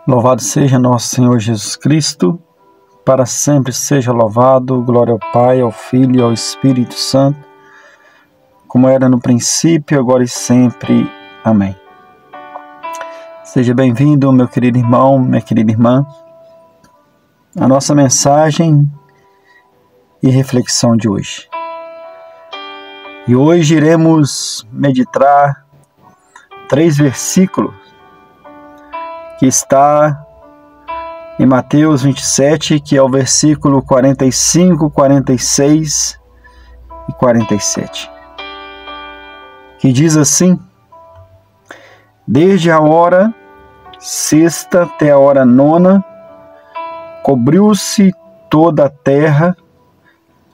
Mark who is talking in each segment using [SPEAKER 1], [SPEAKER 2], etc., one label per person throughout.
[SPEAKER 1] Louvado seja nosso Senhor Jesus Cristo, para sempre seja louvado. Glória ao Pai, ao Filho e ao Espírito Santo, como era no princípio, agora e sempre. Amém. Seja bem-vindo, meu querido irmão, minha querida irmã, a nossa mensagem e reflexão de hoje. E hoje iremos meditar 3 versículos que está em Mateus 27, que é o versículo 45, 46 e 47, que diz assim: desde a hora sexta até a hora nona, cobriu-se toda a terra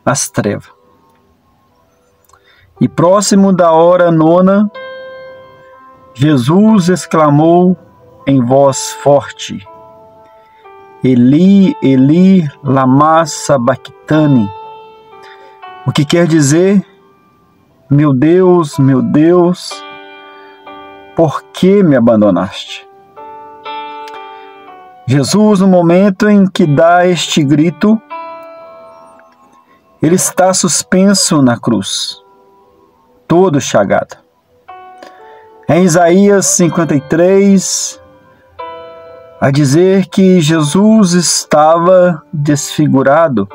[SPEAKER 1] as trevas. E próximo da hora nona, Jesus exclamou em voz forte: Eli, Eli, lama sabachthani, o que quer dizer: meu Deus, por que me abandonaste? Jesus, no momento em que dá este grito, ele está suspenso na cruz, todo chagado. Em Isaías 53, a dizer que Jesus estava desfigurado,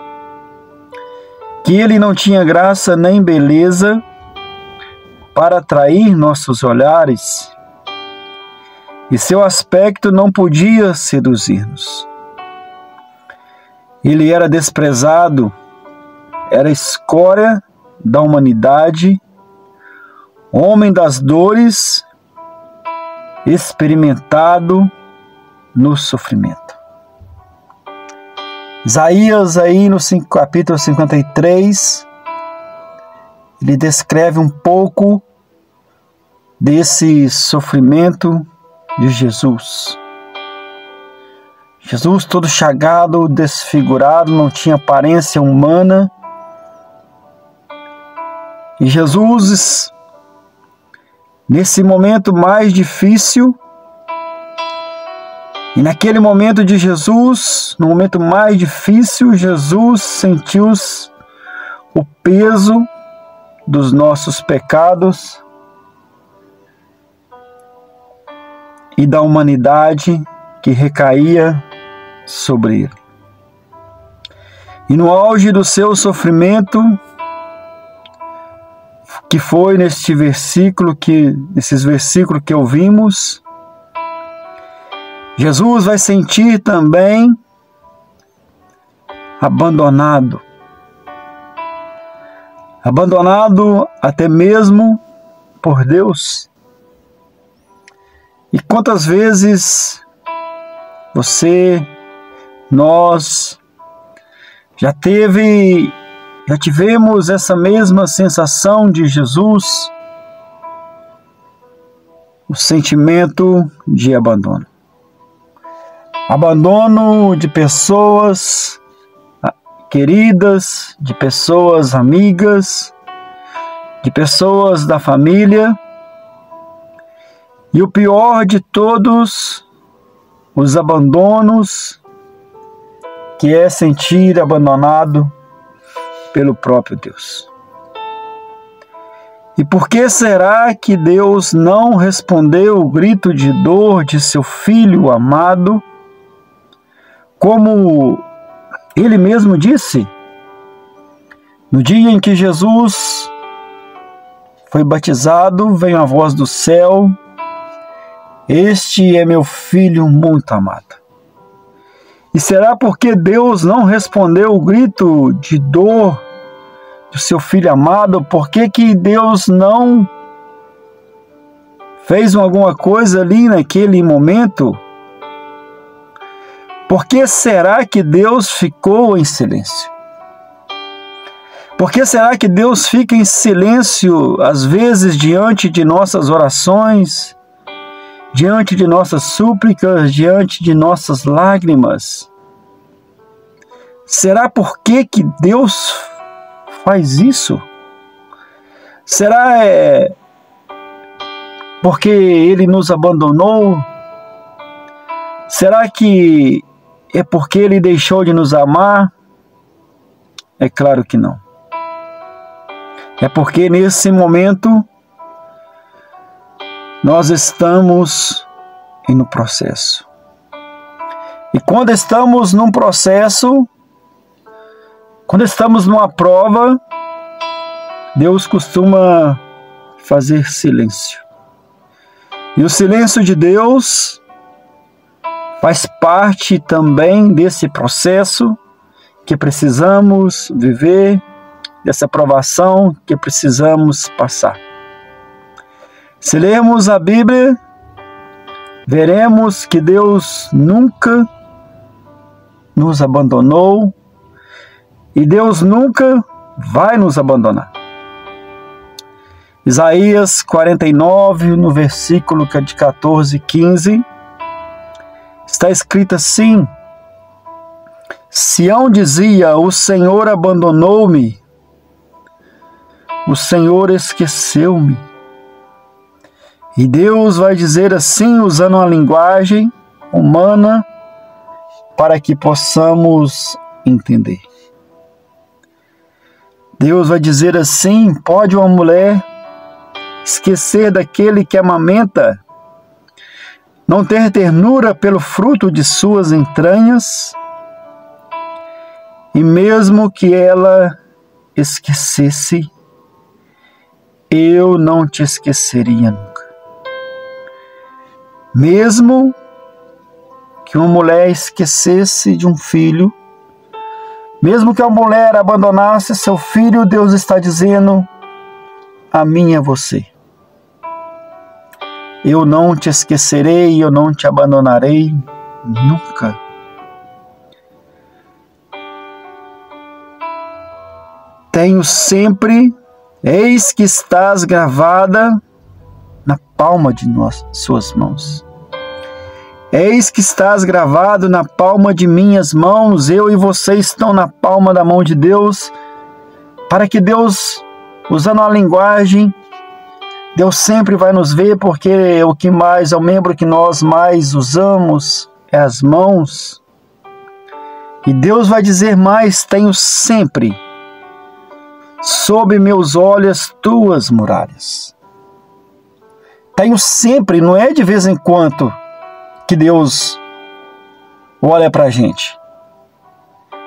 [SPEAKER 1] que ele não tinha graça nem beleza para atrair nossos olhares, e seu aspecto não podia seduzir-nos. Ele era desprezado, era escória da humanidade, homem das dores, experimentado no sofrimento. Isaías, aí no capítulo 53, ele descreve um pouco desse sofrimento de Jesus. Jesus todo chagado, desfigurado, não tinha aparência humana. E Jesus, nesse momento mais difícil, e naquele momento de Jesus, no momento mais difícil, Jesus sentiu o peso dos nossos pecados e da humanidade que recaía sobre ele. E no auge do seu sofrimento, que foi nesses versículos que ouvimos, Jesus vai sentir também abandonado até mesmo por Deus. E quantas vezes nós já tivemos essa mesma sensação de Jesus, o sentimento de abandono. Abandono de pessoas queridas, de pessoas amigas, de pessoas da família. E o pior de todos os abandonos, que é sentir abandonado pelo próprio Deus. E por que será que Deus não respondeu o grito de dor de seu Filho amado? Como ele mesmo disse, no dia em que Jesus foi batizado, veio a voz do céu: este é meu Filho muito amado. E será porque Deus não respondeu o grito de dor do seu Filho amado? Por que Deus não fez alguma coisa ali naquele momento? Por que será que Deus ficou em silêncio? Por que será que Deus fica em silêncio, às vezes, diante de nossas orações, diante de nossas súplicas, diante de nossas lágrimas? Será por que Deus faz isso? Será porque Ele nos abandonou? Será que é porque Ele deixou de nos amar? É claro que não. É porque nesse momento nós estamos no processo. E quando estamos num processo, quando estamos numa prova, Deus costuma fazer silêncio. E o silêncio de Deus faz parte também desse processo que precisamos viver, dessa provação que precisamos passar. Se lermos a Bíblia, veremos que Deus nunca nos abandonou e Deus nunca vai nos abandonar. Isaías 49, no versículo de 14 e 15, está escrito assim: Sião dizia, o Senhor abandonou-me, o Senhor esqueceu-me. E Deus vai dizer assim, usando uma linguagem humana, para que possamos entender. Deus vai dizer assim: pode uma mulher esquecer daquele que amamenta, não ter ternura pelo fruto de suas entranhas? E mesmo que ela esquecesse, eu não te esqueceria nunca. Mesmo que uma mulher esquecesse de um filho, mesmo que a mulher abandonasse seu filho, Deus está dizendo a mim e a você: eu não te esquecerei, eu não te abandonarei nunca. Tenho sempre, eis que estás gravada na palma de suas mãos. Eis que estás gravado na palma de minhas mãos, eu e você estão na palma da mão de Deus, para que Deus, usando a linguagem, Deus sempre vai nos ver, porque o que mais, é o membro que nós mais usamos é as mãos. E Deus vai dizer mais: tenho sempre sob meus olhos tuas muralhas. Tenho sempre, não é de vez em quando que Deus olha para a gente.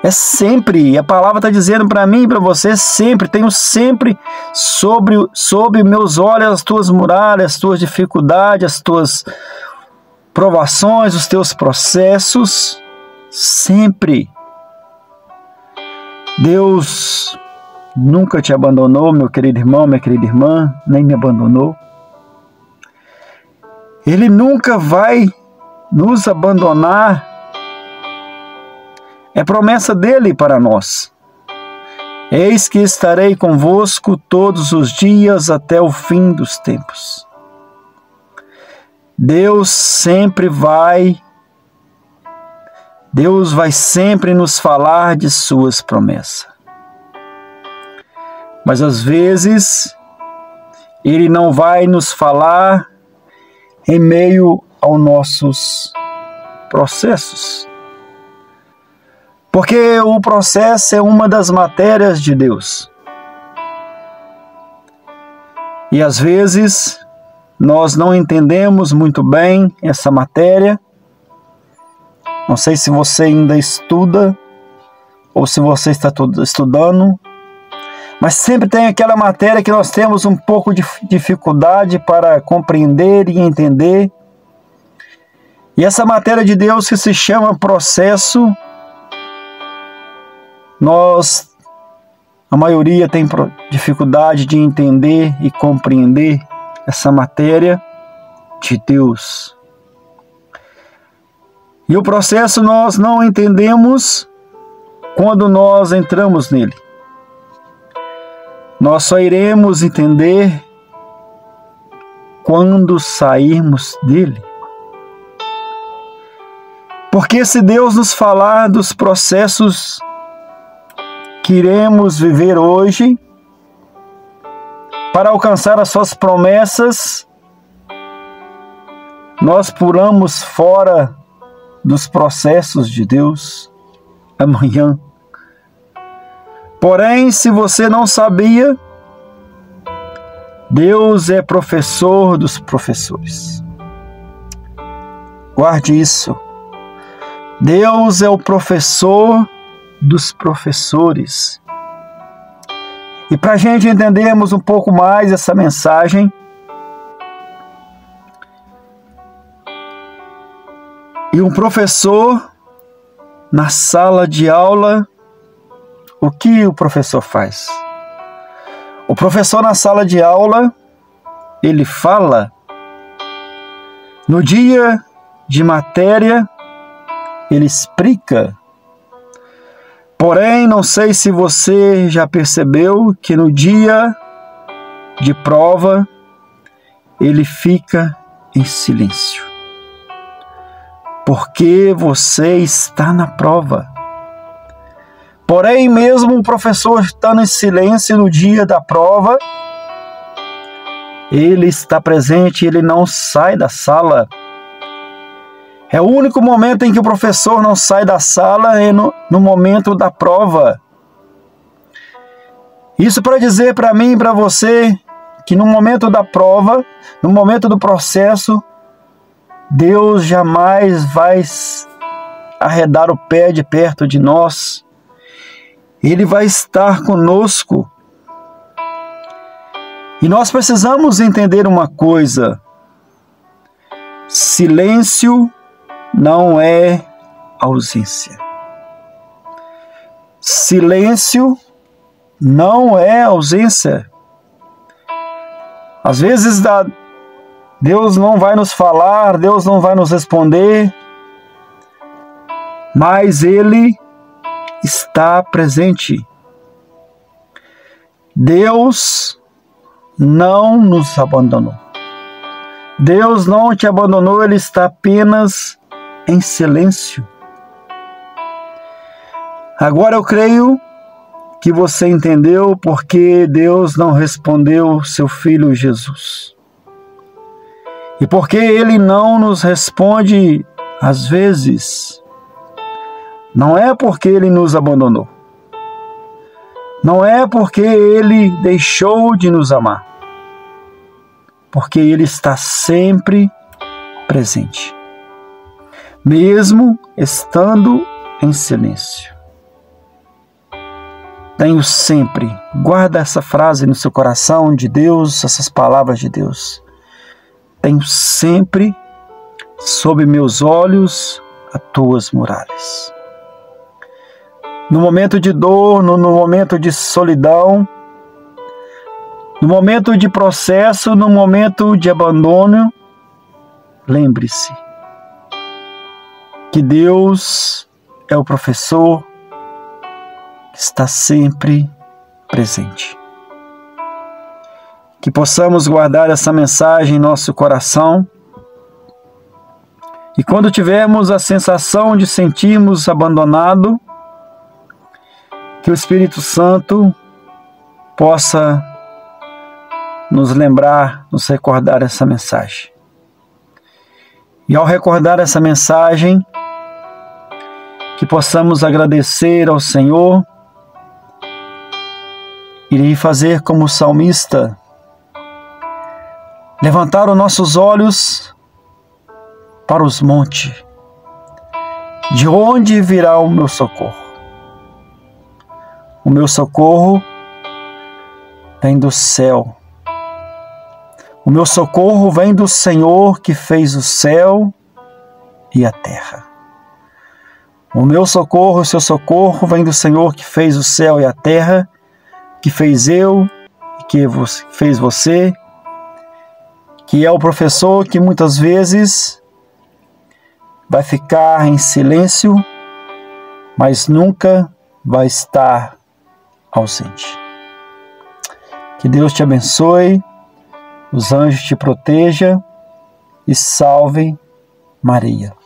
[SPEAKER 1] É sempre, a palavra está dizendo para mim e para você, sempre, tenho sempre sob meus olhos as tuas muralhas, as tuas dificuldades, as tuas provações, os teus processos, sempre. Deus nunca te abandonou, meu querido irmão, minha querida irmã, nem me abandonou. Ele nunca vai nos abandonar. É promessa dele para nós. Eis que estarei convosco todos os dias até o fim dos tempos. Deus vai sempre nos falar de suas promessas. Mas às vezes, Ele não vai nos falar em meio aos nossos processos. Porque o processo é uma das matérias de Deus. E às vezes, nós não entendemos muito bem essa matéria. Não sei se você ainda estuda ou se você está estudando, mas sempre tem aquela matéria que nós temos um pouco de dificuldade para compreender e entender. E essa matéria de Deus que se chama processo, a maioria tem dificuldade de entender e compreender essa matéria de Deus. E o processo nós não entendemos quando nós entramos nele. Nós só iremos entender quando sairmos dele. Porque se Deus nos falar dos processos que iremos viver hoje, para alcançar as suas promessas, nós pulamos fora dos processos de Deus amanhã. Porém, se você não sabia, Deus é professor dos professores. Guarde isso. Deus é o professor dos professores. E para a gente entendermos um pouco mais essa mensagem, e um professor na sala de aula, o que o professor faz? O professor na sala de aula, ele fala. No dia de matéria, ele explica. Porém, não sei se você já percebeu que no dia de prova, ele fica em silêncio. Porque você está na prova. Porém, mesmo o professor estando em silêncio no dia da prova, ele está presente, ele não sai da sala. É o único momento em que o professor não sai da sala, é no momento da prova. Isso para dizer para mim e para você que no momento da prova, no momento do processo, Deus jamais vai arredar o pé de perto de nós. Ele vai estar conosco. E nós precisamos entender uma coisa: silêncio não é ausência. Silêncio não é ausência. Às vezes Deus não vai nos falar, Deus não vai nos responder, mas Ele está presente. Deus não nos abandonou. Deus não te abandonou, Ele está apenas em silêncio. Agora eu creio que você entendeu porque Deus não respondeu seu Filho Jesus. E porque Ele não nos responde às vezes, não é porque Ele nos abandonou. Não é porque Ele deixou de nos amar. Porque Ele está sempre presente. Mesmo estando em silêncio. Tenho sempre, guarda essa frase no seu coração de Deus, essas palavras de Deus. Tenho sempre sob meus olhos as tuas muralhas. No momento de dor, no momento de solidão, no momento de processo, no momento de abandono, lembre-se que Deus é o professor que está sempre presente. Que possamos guardar essa mensagem em nosso coração e quando tivermos a sensação de sentirmos abandonado, que o Espírito Santo possa nos lembrar, nos recordar essa mensagem. E ao recordar essa mensagem, que possamos agradecer ao Senhor e fazer como o salmista, levantar os nossos olhos para os montes, de onde virá o meu socorro? O meu socorro vem do céu. O meu socorro vem do Senhor que fez o céu e a terra. O meu socorro, o seu socorro vem do Senhor que fez o céu e a terra, que fez eu e que fez você, que é o professor que muitas vezes vai ficar em silêncio, mas nunca vai estar ausente. Que Deus te abençoe, os anjos te protejam e salve Maria.